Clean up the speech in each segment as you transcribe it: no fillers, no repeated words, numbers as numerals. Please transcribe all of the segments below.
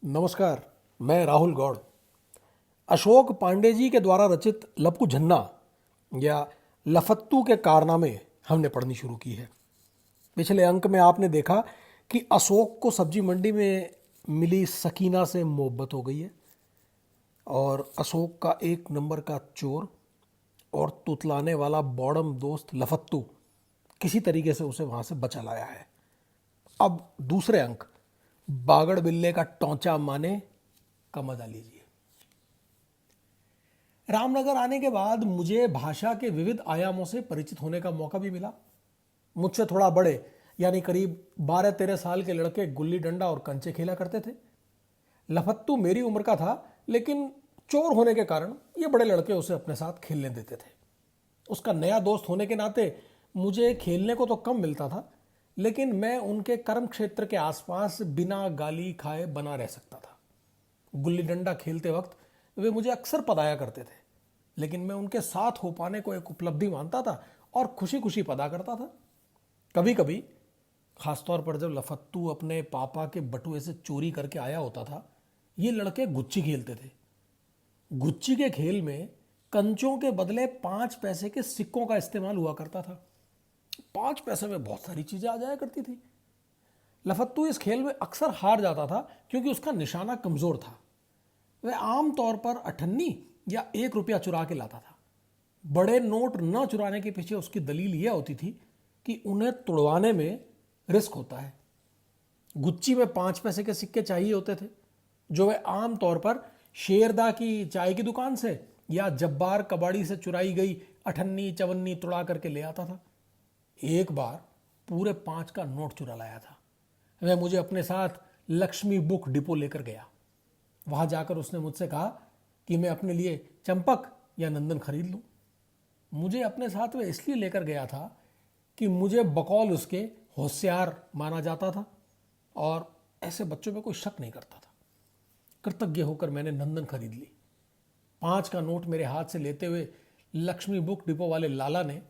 नमस्कार। मैं राहुल गौड़। अशोक पांडे जी के द्वारा रचित लपू झन्ना या लफत्तू के कारनामे हमने पढ़नी शुरू की है। पिछले अंक में आपने देखा कि अशोक को सब्जी मंडी में मिली सकीना से मोहब्बत हो गई है और अशोक का एक नंबर का चोर और तुतलाने वाला बॉडम दोस्त लफत्तू किसी तरीके से उसे वहां से बचा लाया है। अब दूसरे अंक बागड़ बिल्ले का टौंचा माने का मजा लीजिए। रामनगर आने के बाद मुझे भाषा के विविध आयामों से परिचित होने का मौका भी मिला। मुझसे थोड़ा बड़े यानी करीब 12-13 साल के लड़के गुल्ली डंडा और कंचे खेला करते थे। लफत्तू मेरी उम्र का था, लेकिन चोर होने के कारण ये बड़े लड़के उसे अपने साथ खेलने देते थे। उसका नया दोस्त होने के नाते मुझे खेलने को तो कम मिलता था, लेकिन मैं उनके कर्म क्षेत्र के आसपास बिना गाली खाए बना रह सकता था। गुल्ली डंडा खेलते वक्त वे मुझे अक्सर पदाया करते थे, लेकिन मैं उनके साथ हो पाने को एक उपलब्धि मानता था और खुशी खुशी पदा करता था। कभी कभी, खासतौर पर जब लफत्तू अपने पापा के बटुए से चोरी करके आया होता था, ये लड़के गुच्ची खेलते थे। गुच्ची के खेल में कंचों के बदले 5 पैसे के सिक्कों का इस्तेमाल हुआ करता था। 5 पैसे में बहुत सारी चीजें आ जाया करती थी। लफत्तू इस खेल में अक्सर हार जाता था क्योंकि उसका निशाना कमजोर था। वह आमतौर पर अठन्नी या 1 रुपया चुरा के लाता था। बड़े नोट न चुराने के पीछे उसकी दलील यह होती थी कि उन्हें तुड़वाने में रिस्क होता है। गुच्ची में 5 पैसे के सिक्के चाहिए होते थे, जो वह आमतौर पर शेरदा की चाय की दुकान से या जब्बार कबाड़ी से चुराई गई अठन्नी चवन्नी तुड़ा करके ले आता था। एक बार पूरे 5 का नोट चुरा लाया था। वह मुझे अपने साथ लक्ष्मी बुक डिपो लेकर गया। वहां जाकर उसने मुझसे कहा कि मैं अपने लिए चंपक या नंदन खरीद लूं। मुझे अपने साथ वह इसलिए लेकर गया था कि मुझे बकौल उसके होशियार माना जाता था और ऐसे बच्चों में कोई शक नहीं करता था। कृतज्ञ होकर मैंने नंदन खरीद ली। 5 का नोट मेरे हाथ से लेते हुए लक्ष्मी बुक डिपो वाले लाला ने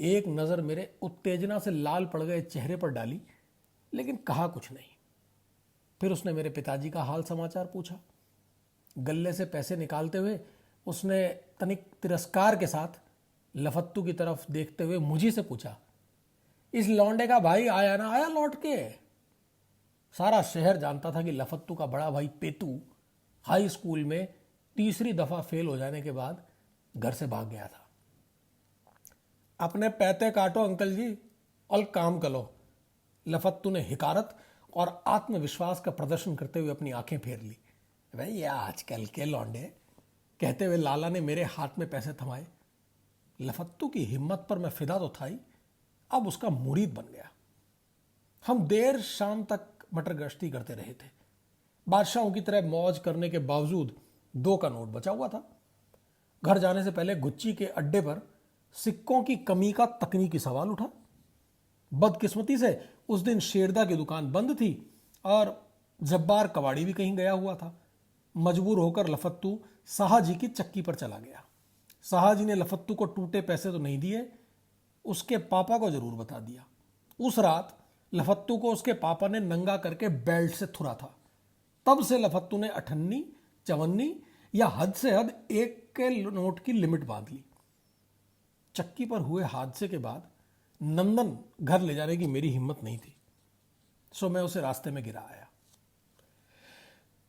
एक नजर मेरे उत्तेजना से लाल पड़ गए चेहरे पर डाली, लेकिन कहा कुछ नहीं। फिर उसने मेरे पिताजी का हाल समाचार पूछा। गल्ले से पैसे निकालते हुए उसने तनिक तिरस्कार के साथ लफत्तू की तरफ देखते हुए मुझी से पूछा, इस लौंडे का भाई आया ना आया लौट के? सारा शहर जानता था कि लफत्तू का बड़ा भाई पेतू हाई स्कूल में तीसरी दफा फेल हो जाने के बाद घर से भाग गया था। अपने पैते काटो अंकल जी और काम करो, लफत्तू ने हिकारत और आत्मविश्वास का प्रदर्शन करते हुए अपनी आंखें फेर ली। भैया आजकल के लौंडे, कहते हुए लाला ने मेरे हाथ में पैसे थमाए। लफत्तू की हिम्मत पर मैं फिदा तो था ही, अब उसका मुरीद बन गया। हम देर शाम तक मटर गश्ती करते रहे थे। बादशाहों की तरह मौज करने के बावजूद 2 का नोट बचा हुआ था। घर जाने से पहले गुच्ची के अड्डे पर सिक्कों की कमी का तकनीकी सवाल उठा। बदकिस्मती से उस दिन शेरदा की दुकान बंद थी और जब्बार कबाड़ी भी कहीं गया हुआ था। मजबूर होकर लफत्तू साहाजी की चक्की पर चला गया। साहाजी ने लफत्तू को टूटे पैसे तो नहीं दिए, उसके पापा को जरूर बता दिया। उस रात लफत्तू को उसके पापा ने नंगा करके बेल्ट से थुरा था। तब से लफत्तू ने अठन्नी चवन्नी या हद से हद 1 के नोट की लिमिट बांध ली। चक्की पर हुए हादसे के बाद नंदन घर ले जाने की मेरी हिम्मत नहीं थी, सो मैं उसे रास्ते में गिरा आया।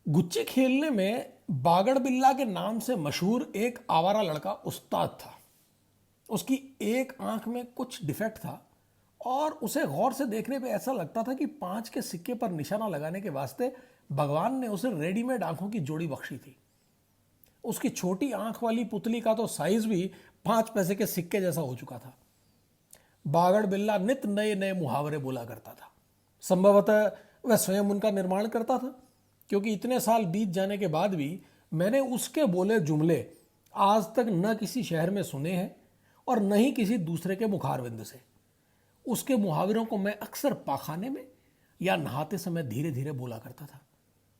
गुच्ची खेलने में बागड़ बिल्ला के नाम से मशहूर एक आवारा लड़का उस्ताद था। उसकी एक आंख में कुछ डिफेक्ट था और उसे गौर से देखने पे ऐसा लगता था कि 5 के सिक्के पर निशाना लगाने के वास्ते भगवान ने उसे रेडीमेड आंखों की जोड़ी बख्शी थी। उसकी छोटी आंख वाली पुतली का तो साइज भी 5 पैसे के सिक्के जैसा हो चुका था। बागड़ बिल्ला नित नए नए मुहावरे बोला करता था। संभवतः वह स्वयं उनका निर्माण करता था, क्योंकि इतने साल बीत जाने के बाद भी मैंने उसके बोले जुमले आज तक न किसी शहर में सुने हैं और न ही किसी दूसरे के मुखारविंद से। उसके मुहावरों को मैं अक्सर पाखाने में या नहाते समय धीरे धीरे बोला करता था।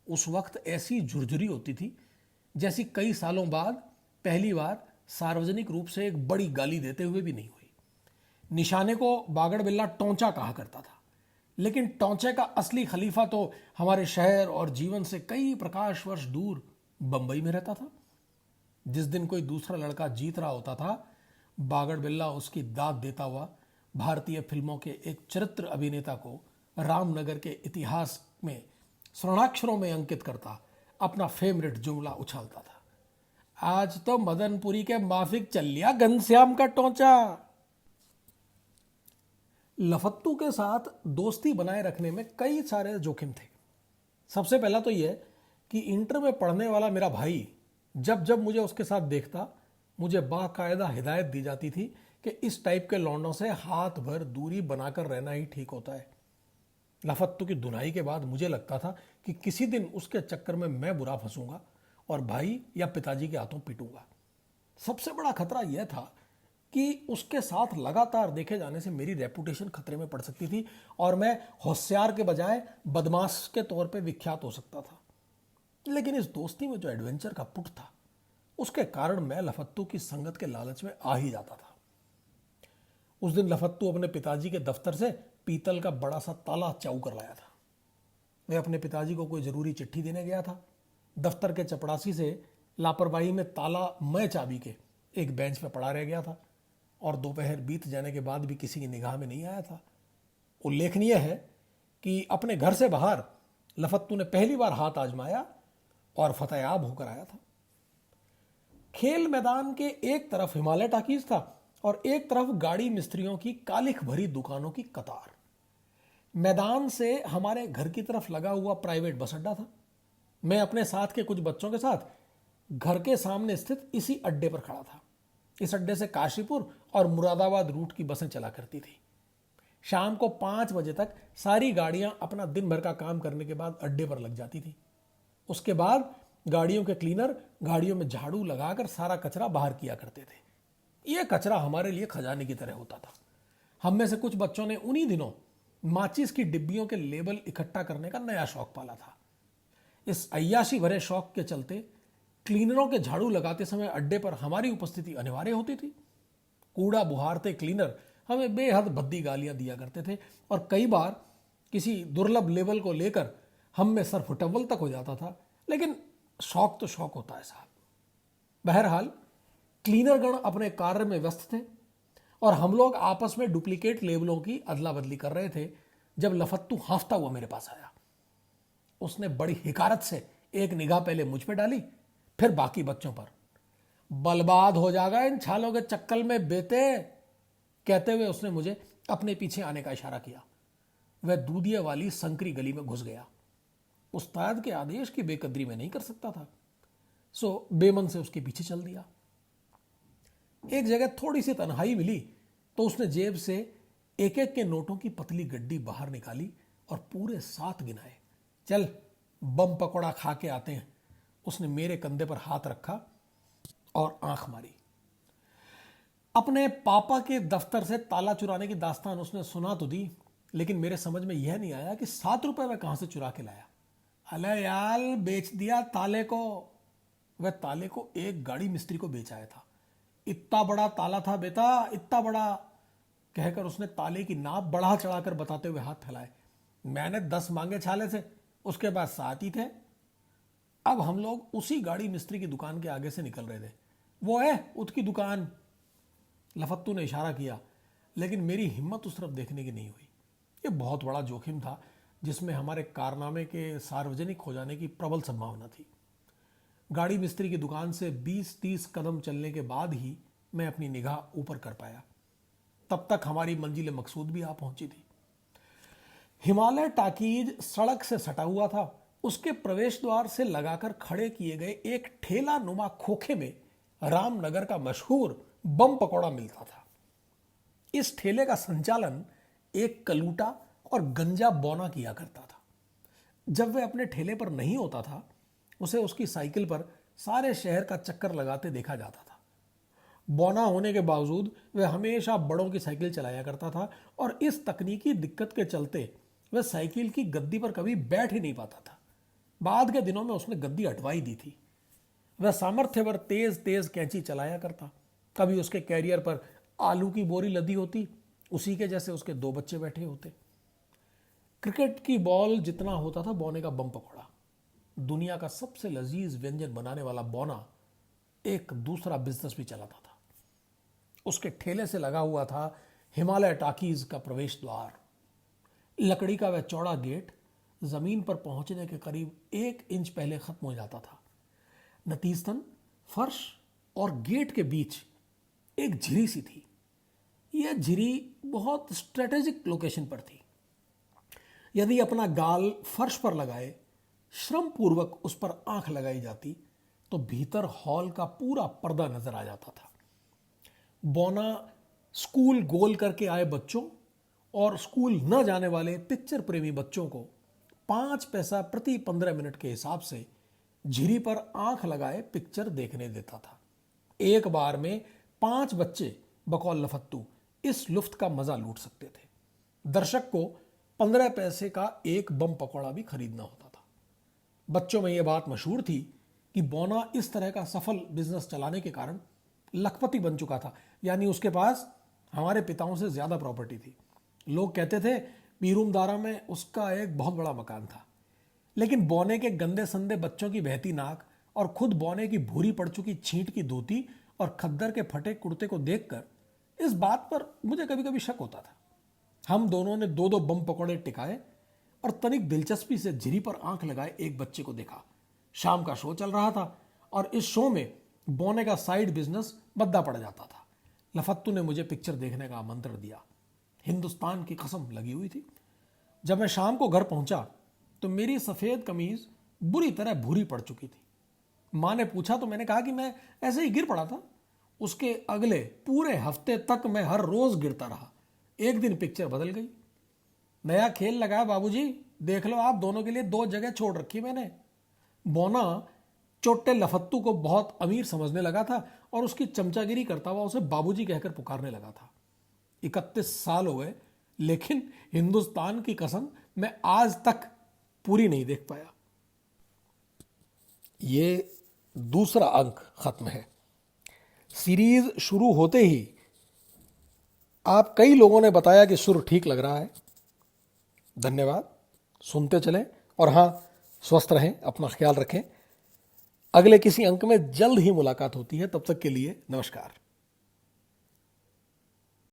उस वक्त ऐसी झुरझुरी होती थी जैसी कई सालों बाद पहली बार सार्वजनिक रूप से एक बड़ी गाली देते हुए भी नहीं हुई। निशाने को बागड़ बिल्ला टोंचा कहा करता था, लेकिन टौंचे का असली खलीफा तो हमारे शहर और जीवन से कई प्रकाश वर्ष दूर बंबई में रहता था। जिस दिन कोई दूसरा लड़का जीत रहा होता था, बागड़ बिल्ला उसकी दाद देता हुआ भारतीय फिल्मों के एक चरित्र अभिनेता को रामनगर के इतिहास में स्वर्णाक्षरों में अंकित करता अपना फेवरेट जुमला उछालता था, आज तो मदनपुरी के माफिक चल लिया घनश्याम का टोंचा। लफत्तू के साथ दोस्ती बनाए रखने में कई सारे जोखिम थे। सबसे पहला तो यह कि इंटर में पढ़ने वाला मेरा भाई जब जब मुझे उसके साथ देखता, मुझे बाकायदा हिदायत दी जाती थी कि इस टाइप के लौंडों से हाथ भर दूरी बनाकर रहना ही ठीक होता है। लफत्तू की धुनाई के बाद मुझे लगता था कि किसी दिन उसके चक्कर में मैं बुरा फंसूंगा और भाई या पिताजी के हाथों पिटूंगा। सबसे बड़ा खतरा यह था कि उसके साथ लगातार देखे जाने से मेरी रेपुटेशन खतरे में पड़ सकती थी और मैं होशियार के बजाय बदमाश के तौर पे विख्यात हो सकता था। लेकिन इस दोस्ती में जो एडवेंचर का पुट था, उसके कारण मैं लफत्तू की संगत के लालच में आ ही जाता था। उस दिन लफत्तू अपने पिताजी के दफ्तर से पीतल का बड़ा सा ताला चाऊ कर लाया था। वह अपने पिताजी को कोई जरूरी चिट्ठी देने गया था। दफ्तर के चपड़ासी से लापरवाही में ताला मैं चाबी के एक बेंच पर पड़ा रह गया था और दोपहर बीत जाने के बाद भी किसी की निगाह में नहीं आया था। उल्लेखनीय है कि अपने घर से बाहर लफत्तू ने पहली बार हाथ आजमाया और फतेयाब होकर आया था। खेल मैदान के एक तरफ हिमालय टाकीज था और एक तरफ गाड़ी मिस्त्रियों की कालिख भरी दुकानों की कतार। मैदान से हमारे घर की तरफ लगा हुआ प्राइवेट बस अड्डा था। मैं अपने साथ के कुछ बच्चों के साथ घर के सामने स्थित इसी अड्डे पर खड़ा था। इस अड्डे से काशीपुर और मुरादाबाद रूट की बसें चला करती थी। शाम को 5 बजे तक सारी गाड़ियां अपना दिन भर का काम करने के बाद अड्डे पर लग जाती थी। उसके बाद गाड़ियों के क्लीनर गाड़ियों में झाड़ू लगाकर सारा कचरा बाहर किया करते थे। यह कचरा हमारे लिए खजाने की तरह होता था। हम में से कुछ बच्चों ने उन्हीं दिनों माचिस की डिब्बियों के लेबल इकट्ठा करने का नया शौक पाला था। इस अय्याशी भरे शौक के चलते क्लीनरों के झाड़ू लगाते समय अड्डे पर हमारी उपस्थिति अनिवार्य होती थी। कूड़ा बुहारते क्लीनर हमें बेहद भद्दी गालियां दिया करते थे और कई बार किसी दुर्लभ लेवल को लेकर हम में सर फुटअव्वल तक हो जाता था। लेकिन शौक तो शौक होता है साहब। बहरहाल क्लीनरगण अपने कार्य में व्यस्त थे और हम लोग आपस में डुप्लीकेट लेबलों की अदला बदली कर रहे थे जब लफत्तू हांफता हुआ मेरे पास आया। उसने बड़ी हिकारत से एक निगाह पहले मुझ पे डाली, फिर बाकी बच्चों पर। बर्बाद हो जाएगा इन छालों के चक्कर में बेटे, कहते हुए उसने मुझे अपने पीछे आने का इशारा किया। वह दूधिया वाली संकरी गली में घुस गया। उस्ताद के आदेश की बेकदरी में नहीं कर सकता था, सो बेमन से उसके पीछे चल दिया। एक जगह थोड़ी सी तन्हाई मिली तो उसने जेब से एक एक के नोटों की पतली गड्डी बाहर निकाली और पूरे 7 गिनाए। चल बम पकौड़ा खा के आते हैं। उसने मेरे कंधे पर हाथ रखा और आंख मारी। अपने पापा के दफ्तर से ताला चुराने की दास्तान उसने सुना तो दी, लेकिन मेरे समझ में यह नहीं आया कि 7 रुपए वह कहां से चुरा के लाया। अले यार, बेच दिया ताले को। वह ताले को एक गाड़ी मिस्त्री को बेच आया था। इतना बड़ा ताला था बेटा, इतना बड़ा, कहकर उसने ताले की नाप बढ़ा चढ़ाकर बताते हुए हाथ फैलाए। मैंने 10 मांगे छाले से, उसके बाद 7 ही थे। अब हम लोग उसी गाड़ी मिस्त्री की दुकान के आगे से निकल रहे थे। वो है उसकी दुकान। लफत्तू ने इशारा किया, लेकिन मेरी हिम्मत उस तरफ देखने की नहीं हुई। यह बहुत बड़ा जोखिम था जिसमें हमारे कारनामे के सार्वजनिक हो जाने की प्रबल संभावना थी। गाड़ी मिस्त्री की दुकान से 20-30 कदम चलने के बाद ही मैं अपनी निगाह ऊपर कर पाया। तब तक हमारी मंजिल मकसूद भी आ पहुंची थी। हिमालय टाकीज सड़क से सटा हुआ था। उसके प्रवेश द्वार से लगाकर खड़े किए गए एक ठेला नुमा खोखे में रामनगर का मशहूर बम पकौड़ा मिलता था। इस ठेले का संचालन एक कलूटा और गंजा बौना किया करता था। जब वह अपने ठेले पर नहीं होता था, उसे उसकी साइकिल पर सारे शहर का चक्कर लगाते देखा जाता था। बौना होने के बावजूद वह हमेशा बड़ों की साइकिल चलाया करता था और इस तकनीकी दिक्कत के चलते वह साइकिल की गद्दी पर कभी बैठ ही नहीं पाता था। बाद के दिनों में उसने गद्दी हटवाई दी थी। वह सामर्थ्यवर तेज तेज कैंची चलाया करता। कभी उसके कैरियर पर आलू की बोरी लदी होती, उसी के जैसे उसके 2 बच्चे बैठे होते। क्रिकेट की बॉल जितना होता था बौने का बम पकौड़ा। दुनिया का सबसे लजीज व्यंजन बनाने वाला बौना एक दूसरा बिजनेस भी चलाता था। उसके ठेले से लगा हुआ था हिमालय टाकीज का प्रवेश द्वार। लकड़ी का वह चौड़ा गेट जमीन पर पहुंचने के करीब 1 इंच पहले खत्म हो जाता था। नतीजतन फर्श और गेट के बीच एक झिरी सी थी। यह झिरी बहुत स्ट्रेटेजिक लोकेशन पर थी। यदि अपना गाल फर्श पर लगाए, श्रम पूर्वक उस पर आंख लगाई जाती तो भीतर हॉल का पूरा पर्दा नजर आ जाता था। बौना स्कूल गोल करके आए बच्चों और स्कूल न जाने वाले पिक्चर प्रेमी बच्चों को 5 पैसा प्रति 15 मिनट के हिसाब से झिरी पर आंख लगाए पिक्चर देखने देता था। एक बार में 5 बच्चे बकौल लफत्तू इस लुफ्त का मजा लूट सकते थे। दर्शक को 15 पैसे का एक बम पकौड़ा भी खरीदना होता था। बच्चों में यह बात मशहूर थी कि बौना इस तरह का सफल बिजनेस चलाने के कारण लखपति बन चुका था, यानी उसके पास हमारे पिताओं से ज्यादा प्रॉपर्टी थी। लोग कहते थे पीरूमदारा में उसका एक बहुत बड़ा मकान था। लेकिन बौने के गंदे संदे बच्चों की बहती नाक और खुद बौने की भूरी पड़ चुकी छींट की धोती और खद्दर के फटे कुर्ते को देखकर इस बात पर मुझे कभी कभी शक होता था। हम दोनों ने 2-2 बम पकौड़े टिकाए और तनिक दिलचस्पी से झिरी पर आंख लगाए एक बच्चे को देखा। शाम का शो चल रहा था और इस शो में बौने का साइड बिजनेस बद्दा पड़ जाता था। लफत्तू ने मुझे पिक्चर देखने का आमंत्रण दिया। हिंदुस्तान की कसम लगी हुई थी। जब मैं शाम को घर पहुंचा तो मेरी सफेद कमीज बुरी तरह भूरी पड़ चुकी थी। मां ने पूछा तो मैंने कहा कि मैं ऐसे ही गिर पड़ा था। उसके अगले पूरे हफ्ते तक मैं हर रोज गिरता रहा। एक दिन पिक्चर बदल गई। नया खेल लगाया बाबूजी, देख लो आप दोनों के लिए 2 जगह छोड़ रखी मैंने। बौना चोटे लफत्तू को बहुत अमीर समझने लगा था और उसकी चमचागिरी करता हुआ उसे बाबूजी कहकर पुकारने लगा था। 31 साल हो गए, लेकिन हिंदुस्तान की कसम मैं आज तक पूरी नहीं देख पाया। ये दूसरा अंक खत्म है। सीरीज शुरू होते ही आप कई लोगों ने बताया कि सुर ठीक लग रहा है। धन्यवाद। सुनते चलें और हां, स्वस्थ रहें, अपना ख्याल रखें। अगले किसी अंक में जल्द ही मुलाकात होती है। तब तक के लिए नमस्कार।